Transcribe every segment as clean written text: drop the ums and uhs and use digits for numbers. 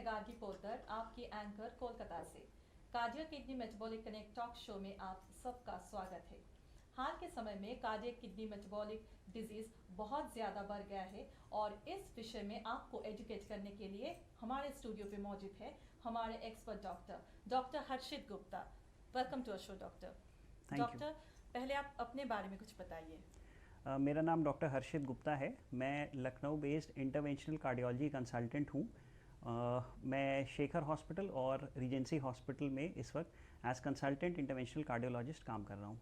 गार्गी पोद्दार, आपकी एंकर कोलकाता से। Cardiac kidney metabolic connect talk show में आप सबका स्वागत है। हाल के समय में कार्डियक किडनी मेटाबॉलिक डिजीज बहुत ज़्यादा बढ़ गया है और इस विषय में आपको एजुकेट करने के लिए हमारे स्टूडियो पे मौजूद है हमारे expert doctor Harshit Gupta. Welcome to our show doctor. Doctor, पहले आप अपने बारे में कुछ बताइए। मेरा नाम डॉक्टर हर्षित गुप्ता है। मैं Lucknow based interventional cardiology consultant हूँ। मैं शेखर हॉस्पिटल और रीजेंसी हॉस्पिटल में इस वक्त एज कंसल्टेंट इंटरवेंशनल कार्डियोलॉजिस्ट काम कर रहा हूँ।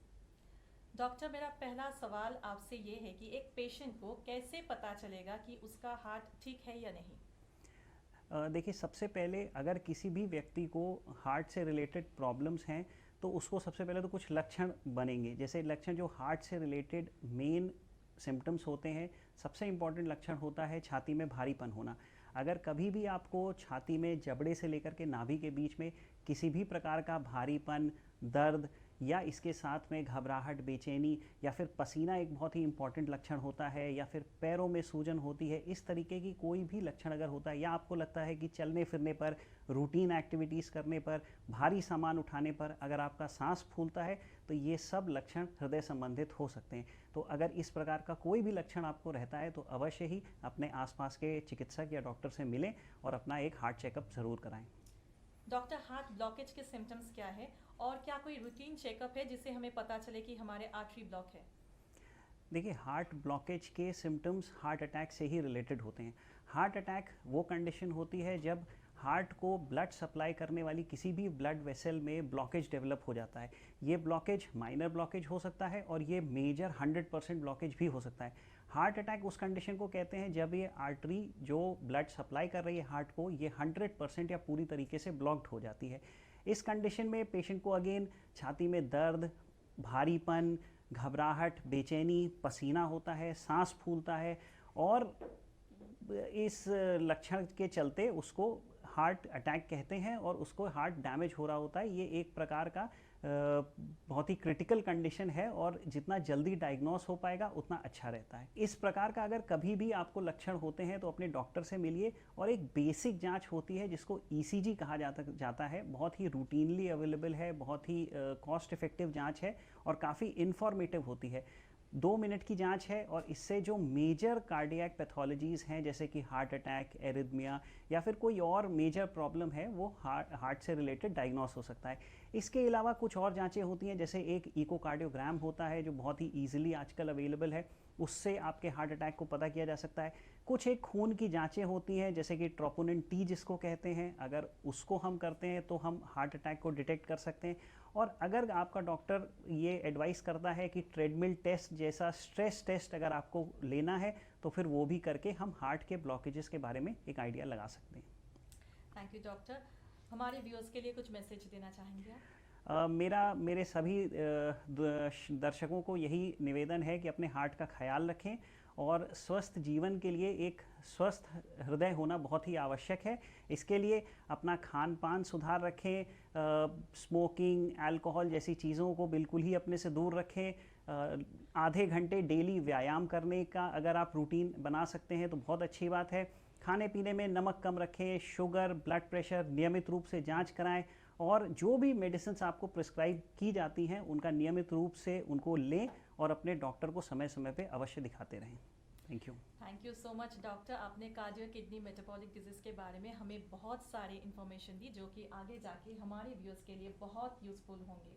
डॉक्टर, मेरा पहला सवाल आपसे ये है कि एक पेशेंट को कैसे पता चलेगा कि उसका हार्ट ठीक है या नहीं? देखिए, सबसे पहले अगर किसी भी व्यक्ति को हार्ट से रिलेटेड प्रॉब्लम्स हैं तो उसको सबसे पहले तो कुछ लक्षण बनेंगे। जैसे लक्षण जो हार्ट से रिलेटेड मेन सिम्टम्स होते हैं, सबसे इम्पॉर्टेंट लक्षण होता है छाती में भारीपन होना। अगर कभी भी आपको छाती में जबड़े से लेकर के नाभि के बीच में किसी भी प्रकार का भारीपन, दर्द या इसके साथ में घबराहट, बेचैनी या फिर पसीना एक बहुत ही इंपॉर्टेंट लक्षण होता है, या फिर पैरों में सूजन होती है, इस तरीके की कोई भी लक्षण अगर होता है, या आपको लगता है कि चलने फिरने पर, रूटीन एक्टिविटीज़ करने पर, भारी सामान उठाने पर अगर आपका सांस फूलता है, तो ये सब लक्षण हृदय संबंधित हो सकते हैं। तो अगर इस प्रकार का कोई भी लक्षण आपको रहता है तो अवश्य ही अपने आसपास के चिकित्सक या डॉक्टर से मिलें और अपना एक हार्ट चेकअप ज़रूर कराएं। डॉक्टर, हार्ट ब्लॉकेज के सिम्टम्स क्या है और क्या कोई रूटीन चेकअप है जिससे हमें पता चले कि हमारे आर्टरी ब्लॉक है? देखिए, हार्ट ब्लॉकेज के सिम्टम्स हार्ट अटैक से ही रिलेटेड होते हैं। हार्ट अटैक वो कंडीशन होती है जब हार्ट को ब्लड सप्लाई करने वाली किसी भी ब्लड वेसल में ब्लॉकेज डेवलप हो जाता है। ये ब्लॉकेज माइनर ब्लॉकेज हो सकता है और ये मेजर 100% ब्लॉकेज भी हो सकता है। हार्ट अटैक उस कंडीशन को कहते हैं जब ये आर्टरी जो ब्लड सप्लाई कर रही है हार्ट को, ये 100% या पूरी तरीके से ब्लॉक्ड हो जाती है। इस कंडीशन में पेशेंट को अगेन छाती में दर्द, भारीपन, घबराहट, बेचैनी, पसीना होता है, सांस फूलता है, और इस लक्षण के चलते उसको हार्ट अटैक कहते हैं और उसको हार्ट डैमेज हो रहा होता है। ये एक प्रकार का बहुत ही क्रिटिकल कंडीशन है और जितना जल्दी डायग्नोस हो पाएगा उतना अच्छा रहता है। इस प्रकार का अगर कभी भी आपको लक्षण होते हैं तो अपने डॉक्टर से मिलिए, और एक बेसिक जांच होती है जिसको ईसीजी कहा जाता है। बहुत ही रूटीनली अवेलेबल है, बहुत ही कॉस्ट इफेक्टिव जांच है और काफ़ी इंफॉर्मेटिव होती है। 2 मिनट की जांच है और इससे जो मेजर कार्डियक पैथोलॉजीज़ हैं जैसे कि हार्ट अटैक, एरिथमिया या फिर कोई और मेजर प्रॉब्लम है, वो हार्ट से रिलेटेड डायग्नोस हो सकता है। इसके अलावा कुछ और जांचें होती हैं, जैसे एक इकोकार्डियोग्राम होता है जो बहुत ही ईजिली आजकल अवेलेबल है, उससे आपके हार्ट अटैक को पता किया जा सकता है। कुछ एक खून की जांचें होती हैं जैसे कि ट्रोपोनिन टी जिसको कहते हैं, अगर उसको हम करते हैं तो हम हार्ट अटैक को डिटेक्ट कर सकते हैं। और अगर आपका डॉक्टर ये एडवाइस करता है कि ट्रेडमिल टेस्ट जैसा स्ट्रेस टेस्ट अगर आपको लेना है तो फिर वो भी करके हम हार्ट के ब्लॉकेजेस के बारे में एक आइडिया लगा सकते हैं। Thank you doctor. हमारे व्यूअर्स के लिए कुछ मैसेज देना चाहेंगे आप? मेरे सभी दर्शकों को यही निवेदन है कि अपने हार्ट का ख्याल रखें और स्वस्थ जीवन के लिए एक स्वस्थ हृदय होना बहुत ही आवश्यक है। इसके लिए अपना खान पान सुधार रखें, स्मोकिंग, अल्कोहल जैसी चीज़ों को बिल्कुल ही अपने से दूर रखें। आधे घंटे डेली व्यायाम करने का अगर आप रूटीन बना सकते हैं तो बहुत अच्छी बात है। खाने पीने में नमक कम रखें, शुगर, ब्लड प्रेशर नियमित रूप से जांच कराएं, और जो भी मेडिसिन्स आपको प्रिस्क्राइब की जाती हैं उनका नियमित रूप से उनको लें और अपने डॉक्टर को समय समय पे अवश्य दिखाते रहें। Thank you so much doctor. आपने कार्डियक किडनी मेटाबॉलिक डिजीज़ के बारे में हमें बहुत सारी इन्फॉर्मेशन दी जो कि आगे जाके हमारे व्यूअर्स के लिए बहुत यूज़फुल होंगे।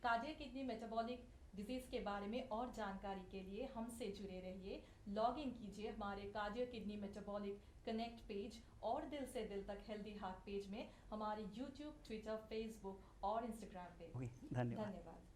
कार्डियक किडनी मेटाबॉलिक डिजीज़ के बारे में और जानकारी के लिए हमसे जुड़े रहिए। लॉग इन कीजिए हमारे cardiac kidney metabolic connect page और दिल से दिल तक हेल्दी हार्ट पेज में, हमारे यूट्यूब, ट्विटर, फेसबुक और इंस्टाग्राम पे। धन्यवाद।